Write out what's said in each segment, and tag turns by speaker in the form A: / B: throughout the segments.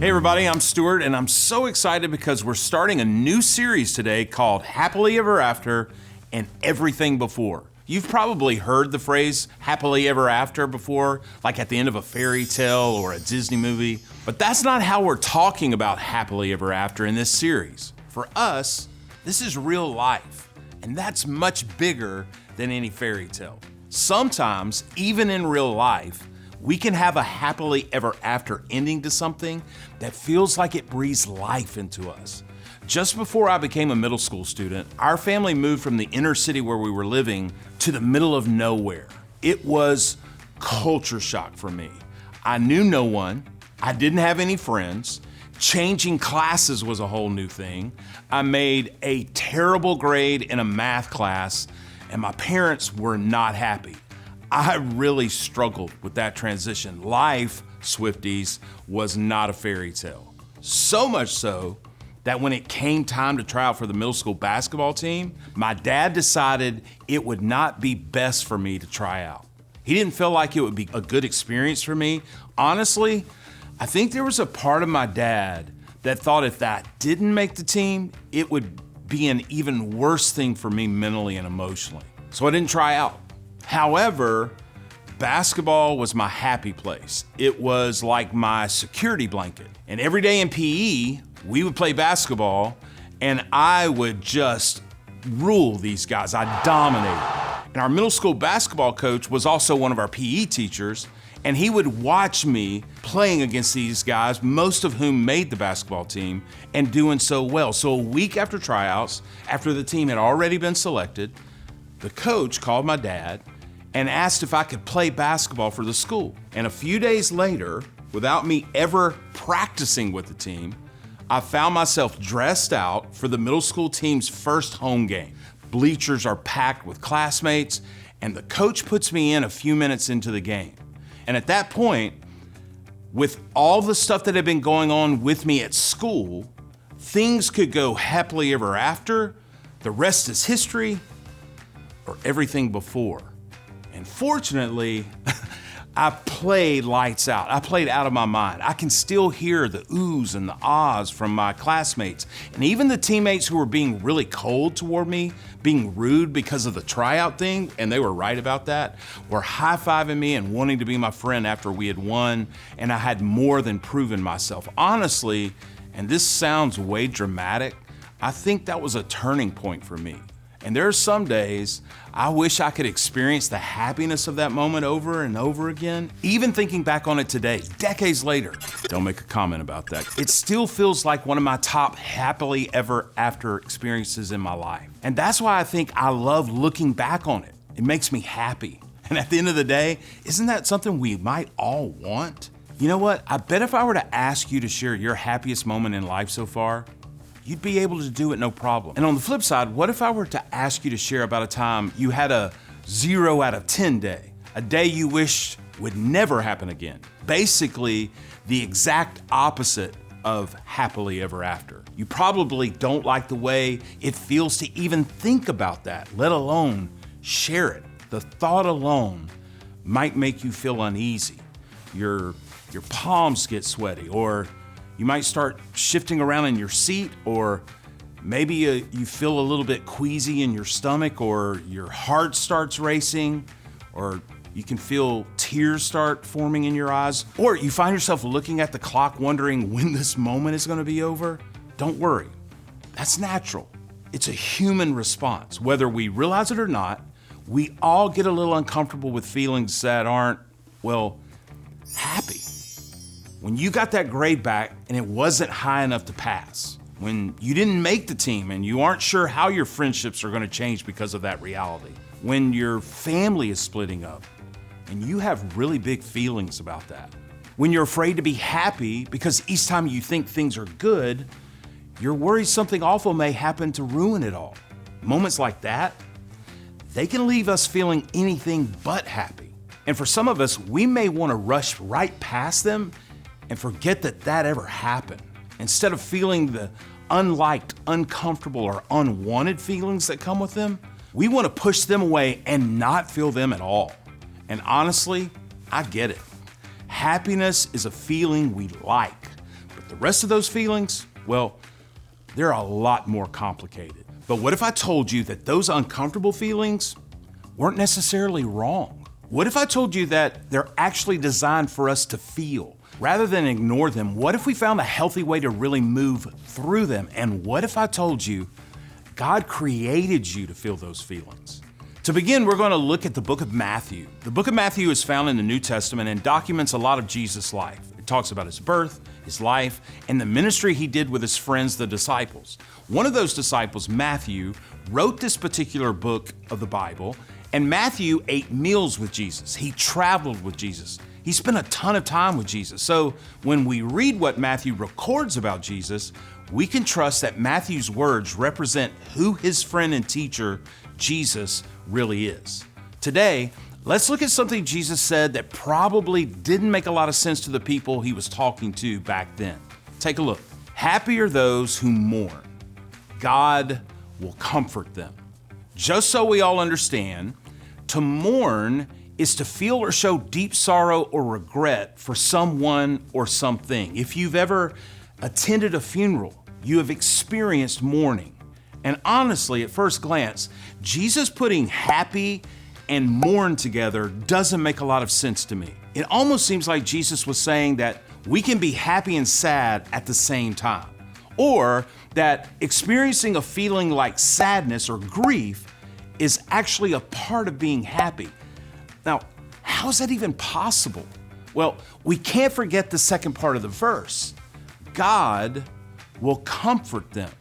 A: Hey everybody, I'm Stuart, and I'm so excited because we're starting a new series today called Happily Ever After and Everything Before. You've probably heard the phrase happily ever after before, like at the end of a fairy tale or a Disney movie, but that's not how we're talking about happily ever after in this series. For us, this is real life, and that's much bigger than any fairy tale. Sometimes, even in real life, we can have a happily ever after ending to something that feels like it breathes life into us. Just before I became a middle school student, our family moved from the inner city where we were living to the middle of nowhere. It was culture shock for me. I knew no one, I didn't have any friends, changing classes was a whole new thing. I made a terrible grade in a math class, and my parents were not happy. I really struggled with that transition. Life, Swifties, was not a fairy tale. So much so that when it came time to try out for the middle school basketball team, my dad decided it would not be best for me to try out. He didn't feel like it would be a good experience for me. Honestly, I think there was a part of my dad that thought if that didn't make the team, it would be an even worse thing for me mentally and emotionally. So I didn't try out. However, basketball was my happy place. It was like my security blanket. And every day in PE, we would play basketball, and I would just rule these guys. I dominated. And our middle school basketball coach was also one of our PE teachers, and he would watch me playing against these guys, most of whom made the basketball team, and doing so well. So a week after tryouts, after the team had already been selected, the coach called my dad and asked if I could play basketball for the school. And a few days later, without me ever practicing with the team, I found myself dressed out for the middle school team's first home game. Bleachers are packed with classmates, and the coach puts me in a few minutes into the game. And at that point, with all the stuff that had been going on with me at school, things could go happily ever after, the rest is history, or everything before. And fortunately, I played lights out. I played out of my mind. I can still hear the oohs and the ahs from my classmates. And even the teammates who were being really cold toward me, being rude because of the tryout thing, and they were right about that, were high-fiving me and wanting to be my friend after we had won, and I had more than proven myself. Honestly, and this sounds way dramatic, I think that was a turning point for me. And there are some days I wish I could experience the happiness of that moment over and over again. Even thinking back on it today, decades later, don't make a comment about that. It still feels like one of my top happily ever after experiences in my life. And that's why I think I love looking back on it. It makes me happy. And at the end of the day, isn't that something we might all want? You know what? I bet if I were to ask you to share your happiest moment in life so far, you'd be able to do it no problem. And on the flip side, what if I were to ask you to share about a time you had a 0 out of 10 day, a day you wished would never happen again? Basically, the exact opposite of happily ever after. You probably don't like the way it feels to even think about that, let alone share it. The thought alone might make you feel uneasy. Your palms get sweaty, or you might start shifting around in your seat, or maybe you feel a little bit queasy in your stomach, or your heart starts racing, or you can feel tears start forming in your eyes, or you find yourself looking at the clock wondering when this moment is going to be over. Don't worry. That's natural. It's a human response. Whether we realize it or not, we all get a little uncomfortable with feelings that aren't, well, happy. When you got that grade back and it wasn't high enough to pass, when you didn't make the team and you aren't sure how your friendships are going to change because of that reality, when your family is splitting up and you have really big feelings about that, when you're afraid to be happy because each time you think things are good, you're worried something awful may happen to ruin it all. Moments like that, they can leave us feeling anything but happy. And for some of us, we may want to rush right past them and forget that ever happened. Instead of feeling the unliked, uncomfortable, or unwanted feelings that come with them, we want to push them away and not feel them at all. And honestly, I get it. Happiness is a feeling we like, but The rest of those feelings, well, they're a lot more complicated. But what if I told you that those uncomfortable feelings weren't necessarily wrong? What if I told you that they're actually designed for us to feel? Rather than ignore them, what if we found a healthy way to really move through them? And what if I told you God created you to feel those feelings? To begin, we're going to look at the book of Matthew. The book of Matthew is found in the New Testament and documents a lot of Jesus' life. It talks about his birth, his life, and the ministry he did with his friends, the disciples. One of those disciples, Matthew, wrote this particular book of the Bible, and Matthew ate meals with Jesus. He traveled with Jesus. He spent a ton of time with Jesus. So when we read what Matthew records about Jesus, we can trust that Matthew's words represent who his friend and teacher, Jesus, really is. Today, let's look at something Jesus said that probably didn't make a lot of sense to the people he was talking to back then. Take a look. Happy are those who mourn. God will comfort them. Just so we all understand, to mourn is to feel or show deep sorrow or regret for someone or something. If you've ever attended a funeral, you have experienced mourning. And honestly, at first glance, Jesus putting happy and mourn together doesn't make a lot of sense to me. It almost seems like Jesus was saying that we can be happy and sad at the same time, or that experiencing a feeling like sadness or grief is actually a part of being happy. Now, how is that even possible? Well, we can't forget the second part of the verse. God will comfort them.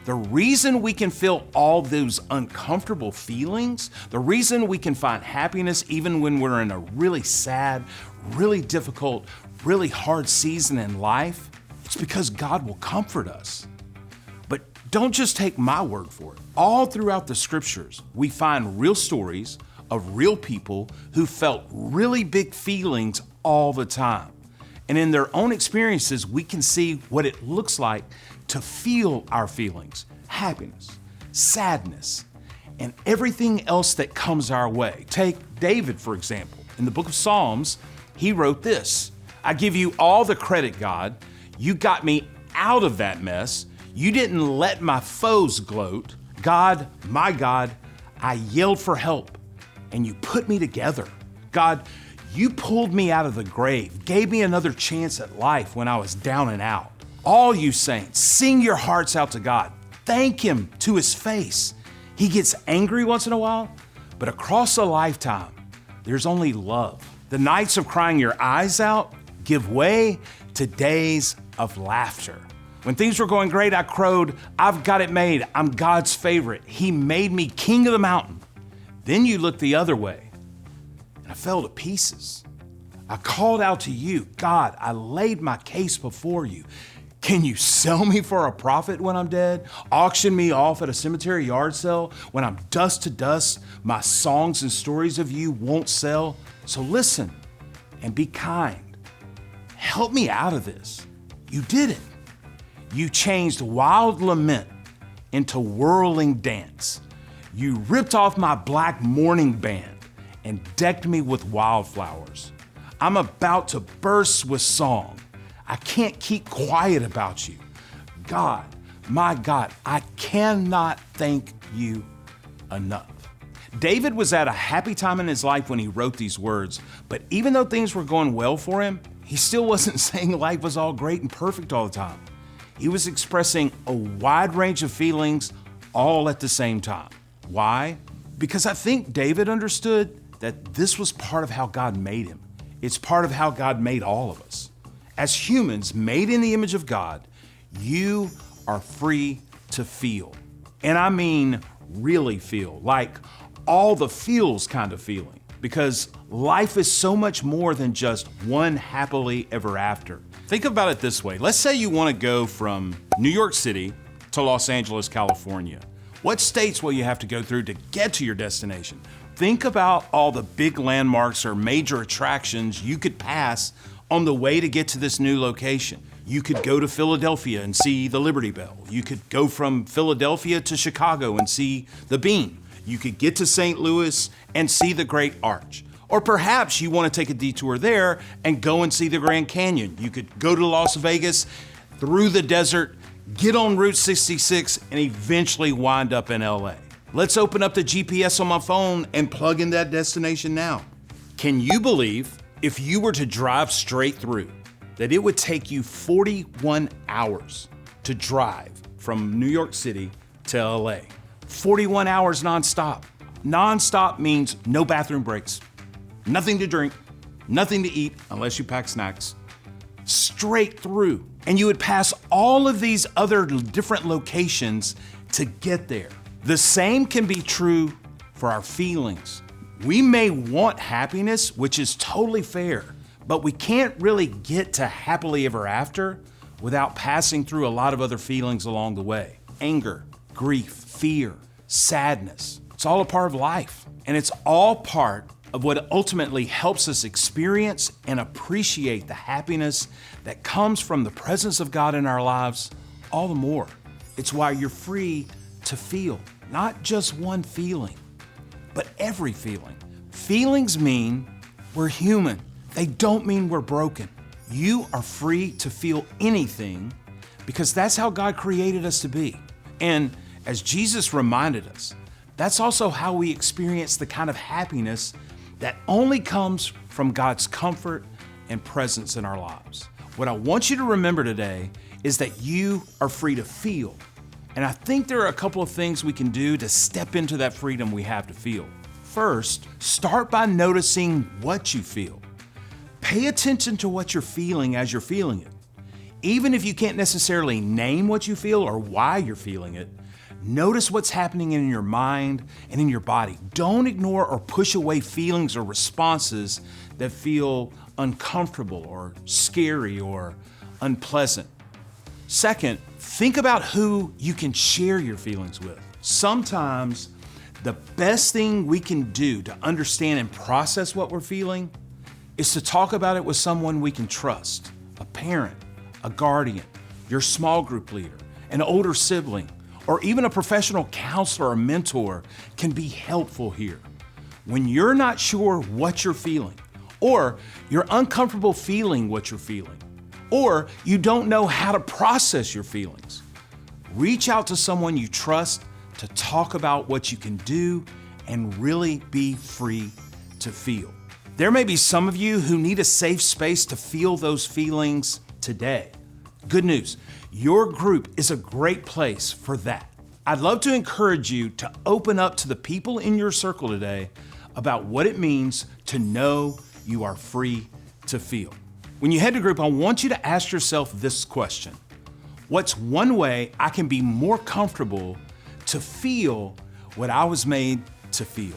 A: The reason we can feel all those uncomfortable feelings, the reason we can find happiness even when we're in a really sad, really difficult, really hard season in life, it's because God will comfort us. But don't just take my word for it. All throughout the scriptures, we find real stories of real people who felt really big feelings all the time. And in their own experiences, we can see what it looks like to feel our feelings, happiness, sadness, and everything else that comes our way. Take David, for example. In the book of Psalms, he wrote this: I give you all the credit, God. You got me out of that mess. You didn't let my foes gloat. God, my God, I yelled for help, and you put me together. God, you pulled me out of the grave, gave me another chance at life when I was down and out. All you saints, sing your hearts out to God. Thank Him to His face. He gets angry once in a while, but across a lifetime, there's only love. The nights of crying your eyes out give way to days of laughter. When things were going great, I crowed, I've got it made. I'm God's favorite. He made me king of the mountain. Then you looked the other way, and I fell to pieces. I called out to you, God, I laid my case before you. Can you sell me for a profit when I'm dead? Auction me off at a cemetery yard sale? When I'm dust to dust, my songs and stories of you won't sell. So listen and be kind. Help me out of this. You did it. You changed wild lament into whirling dance. You ripped off my black mourning band and decked me with wildflowers. I'm about to burst with song. I can't keep quiet about you. God, my God, I cannot thank you enough. David was at a happy time in his life when he wrote these words, but even though things were going well for him, he still wasn't saying life was all great and perfect all the time. He was expressing a wide range of feelings all at the same time. Why? Because I think David understood that this was part of how God made him. It's part of how God made all of us. As humans made in the image of God, you are free to feel. And I mean really feel, like all the feels kind of feeling, because life is so much more than just one happily ever after. Think about it this way. Let's say you want to go from New York City to Los Angeles, California. What states will you have to go through to get to your destination? Think about all the big landmarks or major attractions you could pass on the way to get to this new location. You could go to Philadelphia and see the Liberty Bell. You could go from Philadelphia to Chicago and see the Bean. You could get to St. Louis and see the Great Arch. Or perhaps you want to take a detour there and go and see the Grand Canyon. You could go to Las Vegas, through the desert, get on Route 66, and eventually wind up in LA. Let's open up the GPS on my phone and plug in that destination now. Can you believe if you were to drive straight through, that it would take you 41 hours to drive from New York City to LA? 41 hours nonstop. Nonstop means no bathroom breaks, nothing to drink, nothing to eat unless you pack snacks. Straight through. And you would pass all of these other different locations to get there. The same can be true for our feelings. We may want happiness, which is totally fair, but we can't really get to happily ever after without passing through a lot of other feelings along the way. Anger, grief, fear, sadness. It's all a part of life, and it's all part of what ultimately helps us experience and appreciate the happiness that comes from the presence of God in our lives all the more. It's why you're free to feel, not just one feeling, but every feeling. Feelings mean we're human. They don't mean we're broken. You are free to feel anything because that's how God created us to be. And as Jesus reminded us, that's also how we experience the kind of happiness that only comes from God's comfort and presence in our lives. What I want you to remember today is that you are free to feel. And I think there are a couple of things we can do to step into that freedom we have to feel. First, start by noticing what you feel. Pay attention to what you're feeling as you're feeling it. Even if you can't necessarily name what you feel or why you're feeling it, notice what's happening in your mind and in your body. Don't ignore or push away feelings or responses that feel uncomfortable or scary or unpleasant. Second, think about who you can share your feelings with. Sometimes the best thing we can do to understand and process what we're feeling is to talk about it with someone we can trust, a parent, a guardian, your small group leader, an older sibling, or even a professional counselor or mentor can be helpful here. When you're not sure what you're feeling, or you're uncomfortable feeling what you're feeling, or you don't know how to process your feelings, reach out to someone you trust to talk about what you can do and really be free to feel. There may be some of you who need a safe space to feel those feelings today. Good news, your group is a great place for that. I'd love to encourage you to open up to the people in your circle today about what it means to know you are free to feel. When you head to group, I want you to ask yourself this question: what's one way I can be more comfortable to feel what I was made to feel?